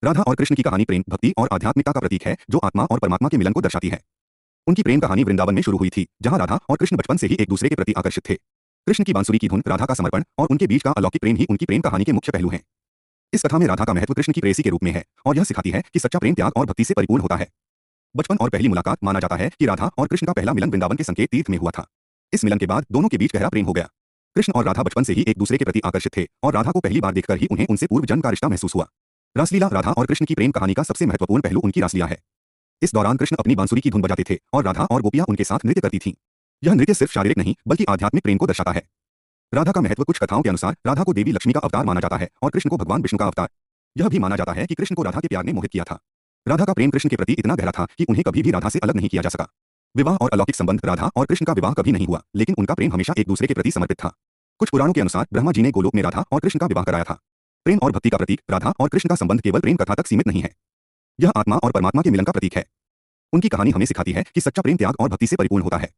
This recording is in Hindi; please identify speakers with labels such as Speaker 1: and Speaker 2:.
Speaker 1: राधा और कृष्ण की कहानी प्रेम, भक्ति और आध्यात्मिकता का प्रतीक है, जो आत्मा और परमात्मा के मिलन को दर्शाती है। उनकी प्रेम कहानी वृंदावन में शुरू हुई थी, जहां राधा और कृष्ण बचपन से ही एक दूसरे के प्रति आकर्षित थे। कृष्ण की बांसुरी की धुन, राधा का समर्पण और उनके बीच का अलौकिक प्रेम ही उनकी प्रेम कहानी के मुख्य पहलू हैं। इस कथा में राधा का महत्व कृष्ण की प्रेयसी के रूप में है, और यह सिखाती है कि सच्चा प्रेम त्याग और भक्ति से परिपूर्ण होता है। बचपन और पहली मुलाकात माना जाता है कि राधा और कृष्ण का पहला मिलन वृंदावन के संकेत तीर्थ में हुआ था। इस मिलन के बाद दोनों के बीच गहरा प्रेम हो गया। कृष्ण और राधा बचपन से ही एक दूसरे के प्रति आकर्षित थे, और राधा को पहली बार देखकर ही उन्हें उनसे पूर्व जन्म का रिश्ता महसूस हुआ। रासलीला राधा और कृष्ण की प्रेम कहानी का सबसे महत्वपूर्ण पहलू उनकी रासलीला है। इस दौरान कृष्ण अपनी बांसुरी की धुन बजाते थे, और राधा और गोपियां उनके साथ नृत्य करती थीं। यह नृत्य सिर्फ शारीरिक नहीं, बल्कि आध्यात्मिक प्रेम को दर्शाता है। राधा का महत्व कुछ कथाओं के अनुसार राधा को देवी लक्ष्मी का अवतार माना जाता है, और कृष्ण को भगवान विष्णु का अवतार। यह भी माना जाता है कि कृष्ण को राधा के प्यार ने मोहित किया था। राधा का प्रेम कृष्ण के प्रति इतना गहरा था कि उन्हें कभी भी राधा से अलग नहीं किया जा सका। विवाह और अलौकिक संबंध राधा और कृष्ण का विवाह कभी नहीं हुआ, लेकिन उनका प्रेम हमेशा एक दूसरे के प्रति समर्पित था। कुछ पुराणों के अनुसार ब्रह्मा जी ने गोलोक में राधा और कृष्ण का विवाह कराया था। प्रेम और भक्ति का प्रतीक राधा और कृष्ण का संबंध केवल प्रेम कथा तक सीमित नहीं है। यह आत्मा और परमात्मा के मिलन का प्रतीक है। उनकी कहानी हमें सिखाती है कि सच्चा प्रेम त्याग और भक्ति से परिपूर्ण होता है।